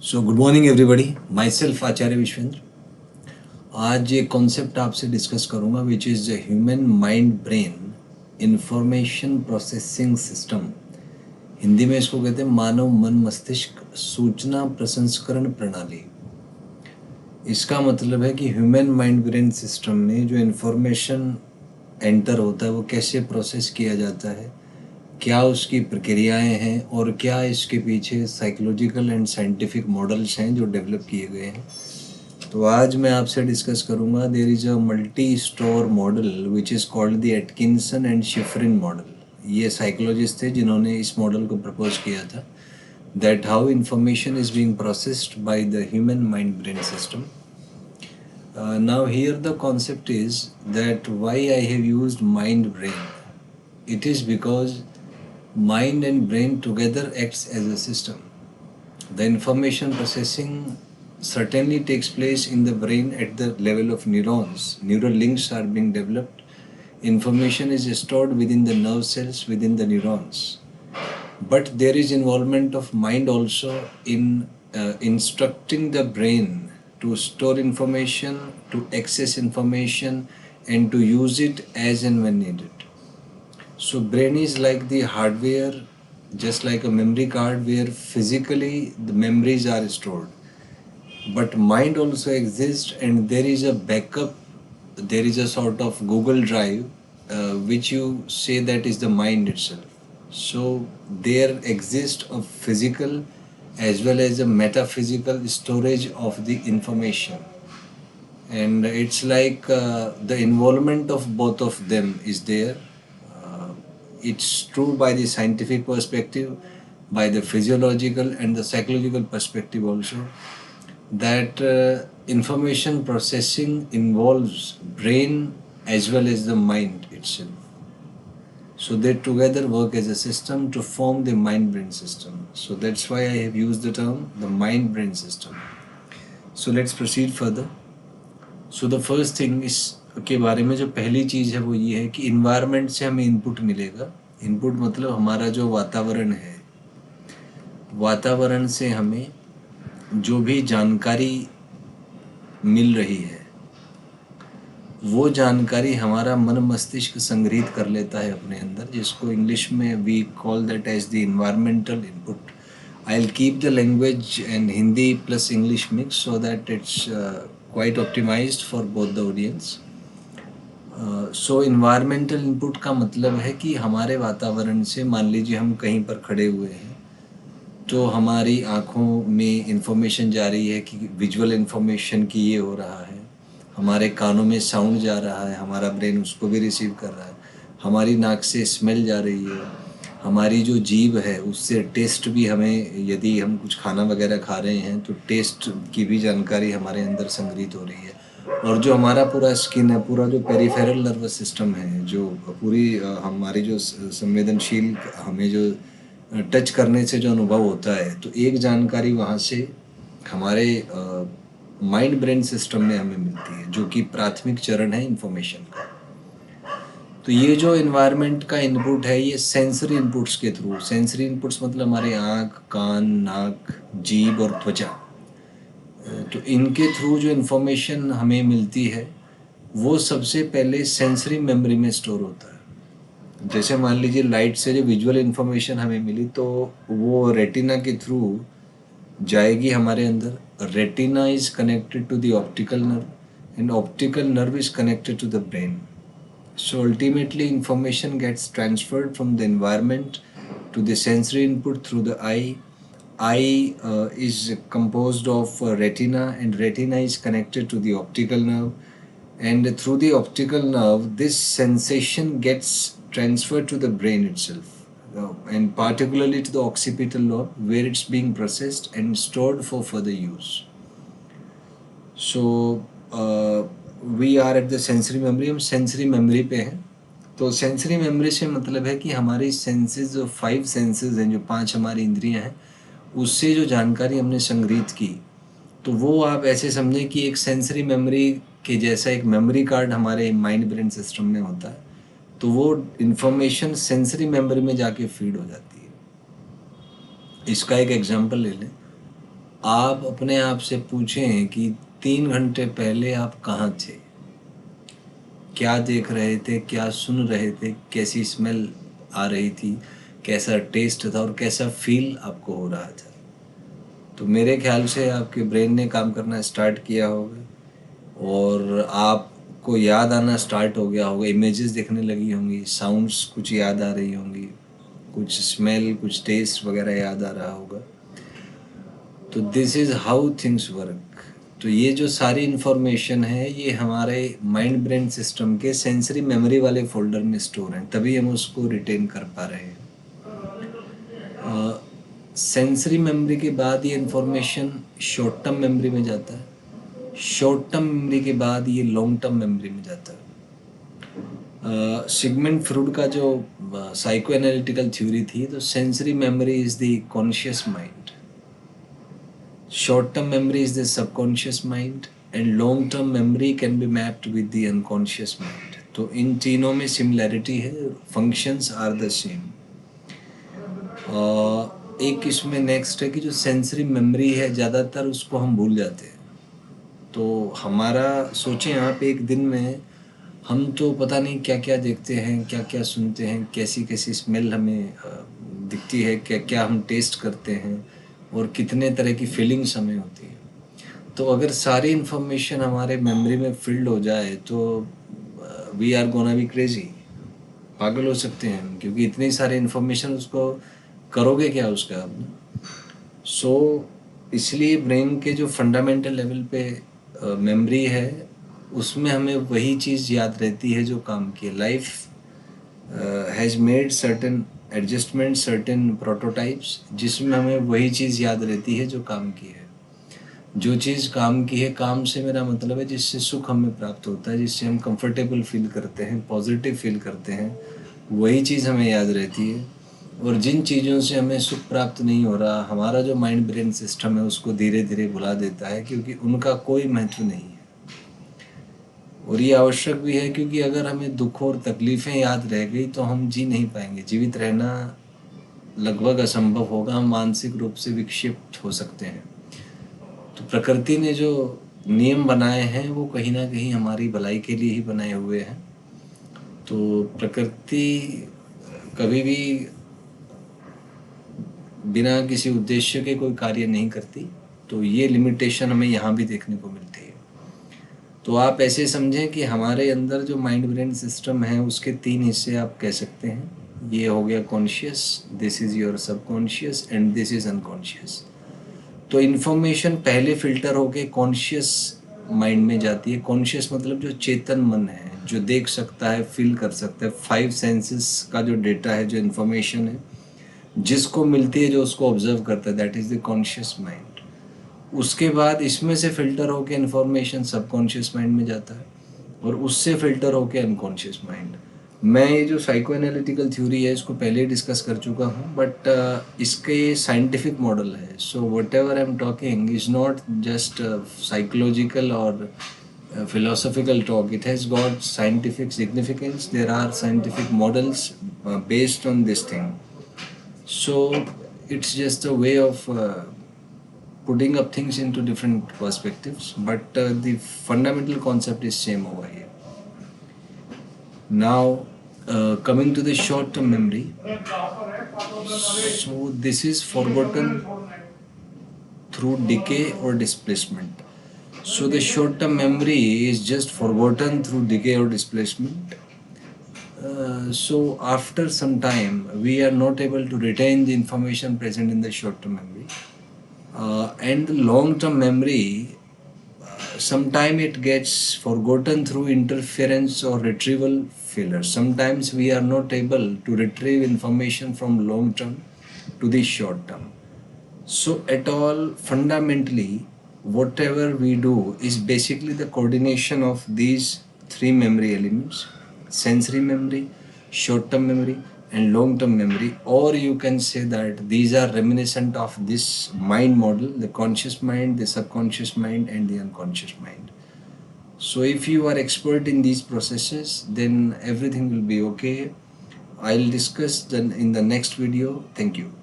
सो good morning everybody, myself Acharya Vishvendra. आज एक concept आपसे डिस्कस करूंगा which is human mind brain information processing system. Hindi में इसको कहते हैं मानव मन मस्तिष्क सूचना प्रसंस्करण प्रणाली। इसका मतलब है कि ह्यूमन माइंड ब्रेन सिस्टम में जो इन्फॉर्मेशन एंटर होता है वो कैसे प्रोसेस किया जाता है, क्या उसकी प्रक्रियाएं हैं और क्या इसके पीछे साइकोलॉजिकल एंड साइंटिफिक मॉडल्स हैं जो डेवलप किए गए हैं। तो आज मैं आपसे डिस्कस करूंगा there is a multi store model which is called the Atkinson and Shiffrin model. ये साइकोलॉजिस्ट थे जिन्होंने इस मॉडल को प्रपोज किया था, that how information is being processed by the human mind brain system. Now here the concept is that why I have used mind brain. It is because mind and brain together acts as a system. The information processing certainly takes place in the brain at the level of neurons. Neural links are being developed. Information is stored within the nerve cells within the neurons. But there is involvement of mind also in instructing the brain to store information, to access information, and to use it as and when needed. So brain is like the hardware, just like a memory card where physically the memories are stored. But mind also exists, and there is a backup, there is a sort of Google Drive, which you say that is the mind itself. So there exists a physical as well as a metaphysical storage of the information, and it's like the involvement of both of them is there. It's true by the scientific perspective, by the physiological and the psychological perspective also, that information processing involves brain as well as the mind itself. So they together work as a system to form the mind brain system. So that's why I have used the term the mind brain system. So let's proceed further. So the first thing is के बारे में जो पहली चीज़ है वो ये है कि इन्वायरमेंट से हमें इनपुट मिलेगा। इनपुट मतलब हमारा जो वातावरण है, वातावरण से हमें जो भी जानकारी मिल रही है वो जानकारी हमारा मन मस्तिष्क संग्रहित कर लेता है अपने अंदर, जिसको इंग्लिश में we call that as the environmental input. I will keep the language and Hindi plus English mix so that it's quite optimised for both the audience. So environmental input का मतलब है कि हमारे वातावरण से, मान लीजिए हम कहीं पर खड़े हुए हैं तो हमारी आँखों में इंफॉर्मेशन जा रही है कि विजुअल इंफॉर्मेशन कि ये हो रहा है, हमारे कानों में साउंड जा रहा है, हमारा ब्रेन उसको भी रिसीव कर रहा है, हमारी नाक से स्मेल जा रही है, हमारी जो जीभ है उससे टेस्ट भी, हमें यदि हम कुछ खाना वगैरह खा रहे हैं तो टेस्ट की भी जानकारी हमारे अंदर संग्रहित हो रही है। और जो हमारा पूरा स्किन है, पूरा जो पेरिफेरल नर्वस सिस्टम है, जो पूरी हमारी जो संवेदनशील, हमें जो टच करने से जो अनुभव होता है, तो एक जानकारी वहाँ से हमारे माइंड ब्रेन सिस्टम में हमें मिलती है, जो कि प्राथमिक चरण है इंफॉर्मेशन का। तो ये जो इन्वायरमेंट का इनपुट है ये सेंसरी इनपुट्स के थ्रू, सेंसरी इनपुट्स मतलब हमारे आँख, कान, नाक, जीभ और त्वचा, तो इनके थ्रू जो इन्फॉर्मेशन हमें मिलती है वो सबसे पहले सेंसरी मेमोरी में स्टोर होता है। जैसे मान लीजिए लाइट से जो विजुअल इन्फॉर्मेशन हमें मिली तो वो रेटिना के थ्रू जाएगी हमारे अंदर। Retina is connected to the optical nerve and optical nerve is connected to the brain. So ultimately information gets transferred from the environment to the sensory input through the eye. Eye is composed of retina, and retina is connected to the optical nerve, and through the optical nerve this sensation gets transferred to the brain itself, and particularly to the occipital lobe where it's being processed and stored for further use. So we are at the sensory memory, हम sensory memory पे हैं। तो sensory memory से मतलब है कि हमारी senses, जो 5 सेंसेस हैं, जो 5 हमारी इंद्रियां हैं, उससे जो जानकारी हमने संग्रहित की, तो वो आप ऐसे समझें कि एक सेंसरी मेमोरी के जैसा एक मेमोरी कार्ड हमारे माइंड ब्रेन सिस्टम में होता है। तो वो इन्फॉर्मेशन सेंसरी मेमोरी में जाके फीड हो जाती है। इसका एक एग्जांपल ले लें। आप अपने आप से पूछें कि 3 घंटे पहले आप कहाँ थे, क्या देख रहे थे, क्या सुन रहे थे, कैसी स्मेल आ रही थी, कैसा टेस्ट था और कैसा फील आपको हो रहा था। तो मेरे ख्याल से आपके ब्रेन ने काम करना स्टार्ट किया होगा और आपको याद आना स्टार्ट हो गया होगा, इमेजेस दिखने लगी होंगी, साउंड्स कुछ याद आ रही होंगी, कुछ स्मेल, कुछ टेस्ट वगैरह याद आ रहा होगा। तो this is how things work. तो ये जो सारी इन्फॉर्मेशन है ये हमारे माइंड ब्रेन सिस्टम के सेंसरी मेमोरी वाले फोल्डर में स्टोर हैं, तभी हम उसको रिटेन कर पा रहे हैं। सेंसरी मेमोरी के बाद ये इन्फॉर्मेशन शॉर्ट टर्म मेमोरी में जाता है, शॉर्ट टर्म मेमोरी के बाद ये लॉन्ग टर्म मेमोरी में जाता है। सिगमंड फ्रूड का जो साइको एनालिटिकल थ्योरी थी, तो sensory memory is the conscious mind, short term memory is the subconscious mind and long term memory can be mapped with the unconscious mind। तो इन तीनों में सिमिलैरिटी है, फंक्शंस आर द सेम। एक इसमें next है कि जो सेंसरी मेमोरी है ज़्यादातर उसको हम भूल जाते हैं। तो हमारा सोचें आप एक दिन में हम तो पता नहीं क्या क्या देखते हैं, क्या क्या सुनते हैं, कैसी कैसी स्मेल हमें दिखती है, क्या क्या हम टेस्ट करते हैं और कितने तरह की फीलिंग्स हमें होती हैं। तो अगर सारी इन्फॉर्मेशन हमारे मेमोरी में फिल्ड हो जाए तो we are gonna be crazy, पागल हो सकते हैं हम, क्योंकि इतनी सारी इन्फॉर्मेशन उसको करोगे क्या उसका आप। सो इसलिए ब्रेन के जो फंडामेंटल लेवल पे मेमोरी है उसमें हमें वही चीज़ याद रहती है जो काम की है। Life has made certain adjustment, certain prototypes, जिसमें हमें वही चीज़ याद रहती है जो काम की है। जो चीज़ काम की है, काम से मेरा मतलब है जिससे सुख हमें प्राप्त होता है, जिससे हम कंफर्टेबल फील करते हैं, पॉजिटिव फील करते हैं, वही चीज़ हमें याद रहती है। और जिन चीज़ों से हमें सुख प्राप्त नहीं हो रहा, हमारा जो माइंड ब्रेन सिस्टम है उसको धीरे धीरे भुला देता है, क्योंकि उनका कोई महत्व नहीं है। और ये आवश्यक भी है, क्योंकि अगर हमें दुख और तकलीफ़ें याद रह गई तो हम जी नहीं पाएंगे, जीवित रहना लगभग असंभव होगा, हम मानसिक रूप से विक्षिप्त हो सकते हैं। तो प्रकृति ने जो नियम बनाए हैं वो कहीं ना कहीं हमारी भलाई के लिए ही बनाए हुए हैं। तो प्रकृति कभी भी बिना किसी उद्देश्य के कोई कार्य नहीं करती, तो ये लिमिटेशन हमें यहाँ भी देखने को मिलती है। तो आप ऐसे समझें कि हमारे अंदर जो माइंड ब्रेन सिस्टम है उसके 3 हिस्से आप कह सकते हैं। ये हो गया conscious, this is your subconscious and this is unconscious. तो इन्फॉर्मेशन पहले फिल्टर होके कॉन्शियस माइंड में जाती है। कॉन्शियस मतलब जो चेतन मन है, जो देख सकता है, फील कर सकता है, 5 सेंसेस का जो डेटा है, जो इन्फॉर्मेशन है जिसको मिलती है, जो उसको ऑब्जर्व करता है, that is the conscious mind. उसके बाद इसमें से फिल्टर होके इन्फॉर्मेशन सबकॉन्शियस माइंड में जाता है और उससे फिल्टर होके अनकॉन्शियस माइंड। मैं ये जो साइको एनालिटिकल थ्योरी है इसको पहले ही डिस्कस कर चुका हूँ, बट इसके साइंटिफिक मॉडल है। So what ever I am talking is not just psychological और philosophical talk, it has got scientific significance, there are scientific models based on this thing. So it's just a way of putting up things into different perspectives, but the fundamental concept is same over here. Now coming to the short term memory, so this is forgotten through decay or displacement. So the short term memory is just forgotten through decay or displacement. So after some time we are not able to retain the information present in the short term memory, and the long term memory, sometime it gets forgotten through interference or retrieval failure. Sometimes we are not able to retrieve information from long term to the short term. So at all, fundamentally whatever we do is basically the coordination of these 3 memory elements: sensory memory, short term memory and long term memory. Or you can say that these are reminiscent of this mind model: the conscious mind, the subconscious mind and the unconscious mind. So if you are expert in these processes, then everything will be okay. I'll discuss then in the next video. Thank you.